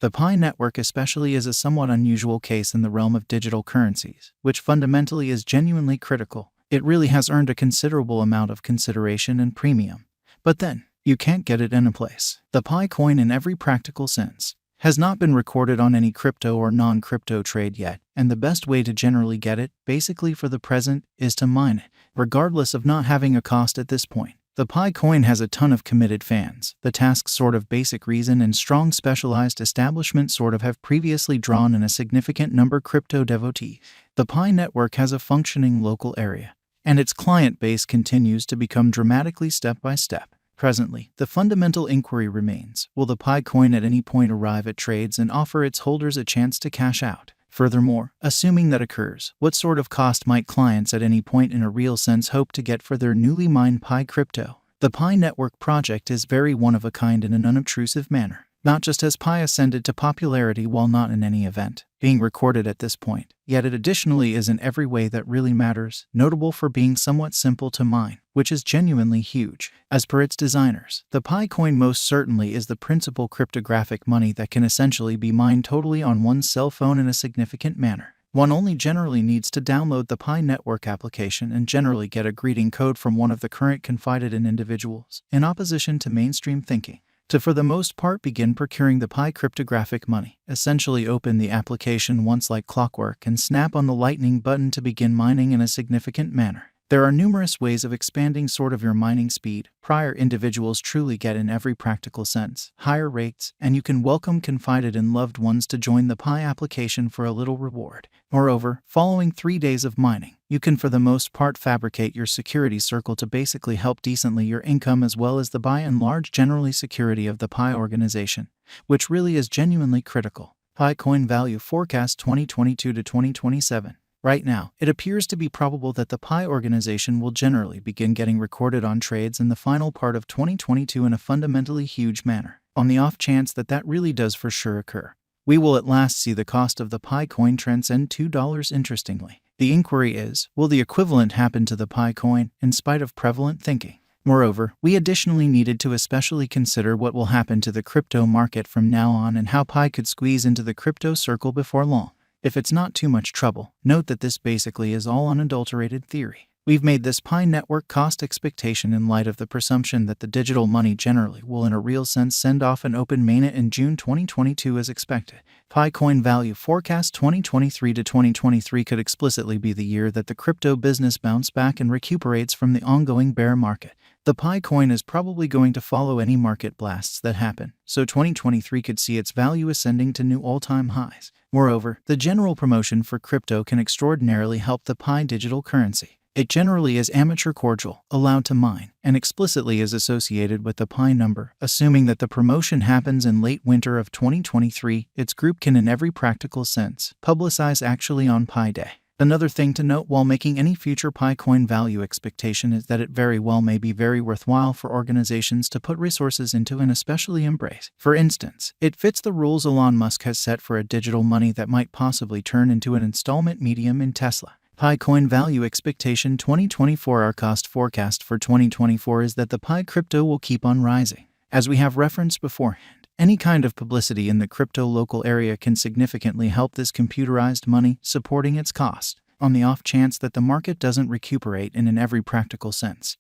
The Pi network especially is a somewhat unusual case in the realm of digital currencies, which fundamentally is genuinely critical. It really has earned a considerable amount of consideration and premium. But then, you can't get it in a place. The Pi coin in every practical sense has not been recorded on any crypto or non-crypto trade yet, and the best way to generally get it, basically for the present, is to mine it, regardless of not having a cost at this point. The Pi coin has a ton of committed fans. The tasks sort of basic reason and strong specialized establishment sort of have previously drawn in a significant number crypto devotees. The Pi network has a functioning local area, and its client base continues to become dramatically step by step. Presently, the fundamental inquiry remains, will the Pi coin at any point arrive at trades and offer its holders a chance to cash out? Furthermore, assuming that occurs, what sort of cost might clients at any point in a real sense hope to get for their newly mined Pi crypto? The Pi network project is very one of a kind in an unobtrusive manner. Not just has Pi ascended to popularity while not in any event being recorded at this point, yet it additionally is in every way that really matters, notable for being somewhat simple to mine, which is genuinely huge. As per its designers, the Pi coin most certainly is the principal cryptographic money that can essentially be mined totally on one's cell phone in a significant manner. One only generally needs to download the Pi network application and generally get a greeting code from one of the current confided in individuals, in opposition to mainstream thinking, to for the most part begin procuring the Pi cryptographic money. Essentially open the application once like clockwork and snap on the lightning button to begin mining in a significant manner. There are numerous ways of expanding sort of your mining speed. Prior individuals truly get in every practical sense higher rates, and you can welcome confided and loved ones to join the Pi application for a little reward. Moreover, following 3 days of mining, you can for the most part fabricate your security circle to basically help decently your income as well as the by and large generally security of the Pi organization, which really is genuinely critical. Pi coin value forecast 2022 to 2027. Right now, it appears to be probable that the Pi organization will generally begin getting recorded on trades in the final part of 2022 in a fundamentally huge manner. On the off chance that that really does for sure occur, we will at last see the cost of the Pi coin transcend $2. Interestingly, the inquiry is, will the equivalent happen to the Pi coin, in spite of prevalent thinking? Moreover, we additionally needed to especially consider what will happen to the crypto market from now on and how Pi could squeeze into the crypto circle before long. If it's not too much trouble, note that this basically is all unadulterated theory. We've made this Pi network cost expectation in light of the presumption that the digital money generally will in a real sense send off an open mainnet in June 2022 as expected. Pi coin value forecast 2023 to 2023 could explicitly be the year that the crypto business bounce back and recuperates from the ongoing bear market. The Pi coin is probably going to follow any market blasts that happen, so 2023 could see its value ascending to new all-time highs. Moreover, the general promotion for crypto can extraordinarily help the Pi digital currency. It generally is amateur cordial, allowed to mine, and explicitly is associated with the Pi number. Assuming that the promotion happens in late winter of 2023, its group can in every practical sense publicize actually on Pi Day. Another thing to note while making any future Pi coin value expectation is that it very well may be very worthwhile for organizations to put resources into and especially embrace. For instance, it fits the rules Elon Musk has set for a digital money that might possibly turn into an installment medium in Tesla. Pi coin value expectation 2024. Our cost forecast for 2024 is that the Pi crypto will keep on rising. As we have referenced beforehand, any kind of publicity in the crypto local area can significantly help this computerized money, supporting its cost, on the off chance that the market doesn't recuperate and in every practical sense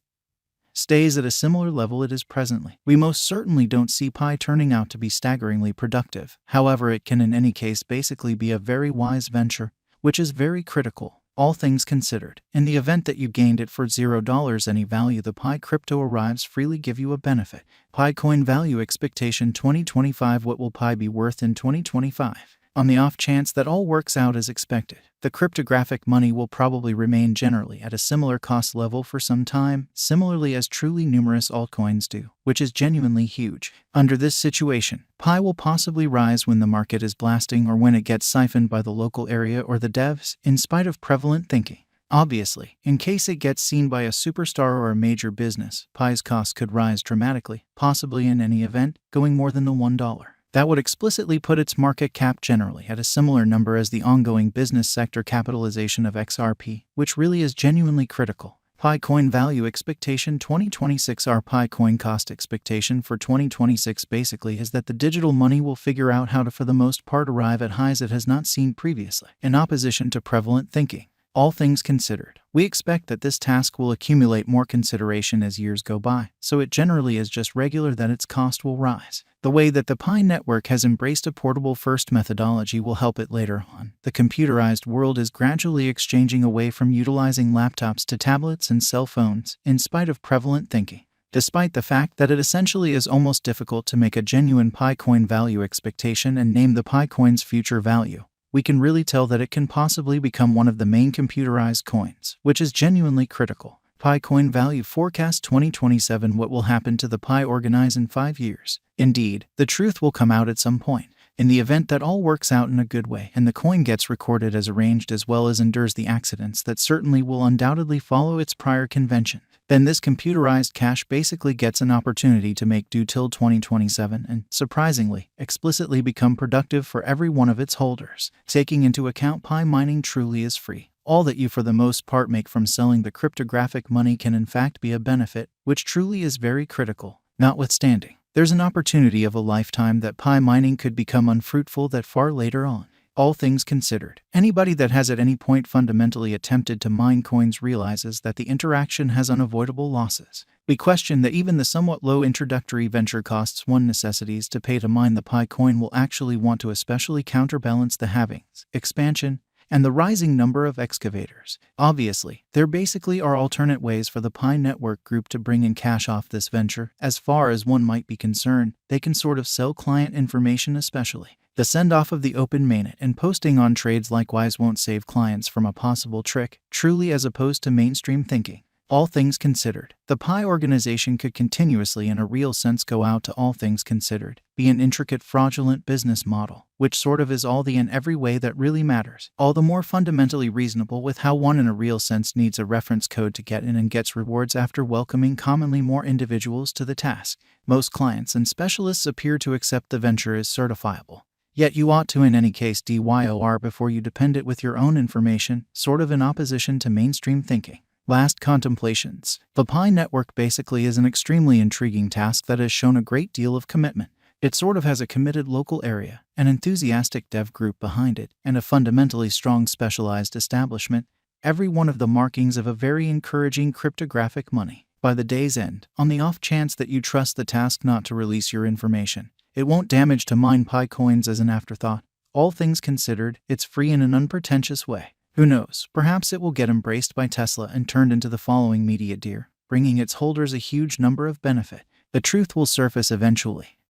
stays at a similar level it is presently. We most certainly don't see Pi turning out to be staggeringly productive. However, it can in any case basically be a very wise venture, which is very critical. All things considered, in the event that you gained it for $0 any value the Pi crypto arrives freely give you a benefit. Pi coin value expectation 2025. What will Pi be worth in 2025? On the off chance that all works out as expected, the cryptographic money will probably remain generally at a similar cost level for some time, similarly as truly numerous altcoins do, which is genuinely huge. Under this situation, Pi will possibly rise when the market is blasting or when it gets siphoned by the local area or the devs, in spite of prevalent thinking. Obviously, in case it gets seen by a superstar or a major business, Pi's cost could rise dramatically, possibly in any event, going more than the $1. That would explicitly put its market cap generally at a similar number as the ongoing business sector capitalization of XRP, which really is genuinely critical. Pi coin value expectation 2026. Our Pi coin cost expectation for 2026 basically is that the digital money will figure out how to, for the most part, arrive at highs it has not seen previously, in opposition to prevalent thinking. All things considered, we expect that this task will accumulate more consideration as years go by, so it generally is just regular that its cost will rise. The way that the Pi network has embraced a portable first methodology will help it later on. The computerized world is gradually exchanging away from utilizing laptops to tablets and cell phones, in spite of prevalent thinking. Despite the fact that it essentially is almost difficult to make a genuine Pi coin value expectation and name the Pi coin's future value, we can really tell that it can possibly become one of the main computerized coins, which is genuinely critical. Pi coin value forecast 2027. What will happen to the Pi organize in 5 years? Indeed, the truth will come out at some point. In the event that all works out in a good way and the coin gets recorded as arranged as well as endures the accidents that certainly will undoubtedly follow its prior convention, then this computerized cash basically gets an opportunity to make due till 2027 and, surprisingly, explicitly become productive for every one of its holders. Taking into account Pi mining truly is free. All that you for the most part make from selling the cryptographic money can in fact be a benefit, which truly is very critical. Notwithstanding, there's an opportunity of a lifetime that Pi mining could become unfruitful that far later on. All things considered, anybody that has at any point fundamentally attempted to mine coins realizes that the interaction has unavoidable losses. We question that even the somewhat low introductory venture costs one necessities to pay to mine the Pi coin will actually want to especially counterbalance the halvings, expansion, and the rising number of excavators. Obviously, there basically are alternate ways for the Pi network group to bring in cash off this venture. As far as one might be concerned, they can sort of sell client information especially. The send-off of the open mainnet and posting on trades likewise won't save clients from a possible trick, truly as opposed to mainstream thinking. All things considered, the Pi organization could continuously in a real sense go out to all things considered, be an intricate fraudulent business model, which sort of is all the in every way that really matters. All the more fundamentally reasonable with how one in a real sense needs a reference code to get in and gets rewards after welcoming commonly more individuals to the task. Most clients and specialists appear to accept the venture as certifiable. Yet you ought to in any case DYOR before you depend it with your own information, sort of in opposition to mainstream thinking. Last contemplations. The Pi network basically is an extremely intriguing task that has shown a great deal of commitment. It sort of has a committed local area, an enthusiastic dev group behind it, and a fundamentally strong specialized establishment, every one of the markings of a very encouraging cryptographic money. By the day's end, on the off chance that you trust the task not to release your information, it won't damage to mine Pi coins as an afterthought. All things considered, it's free in an unpretentious way. Who knows, perhaps it will get embraced by Tesla and turned into the following media deer, bringing its holders a huge number of benefit. The truth will surface eventually.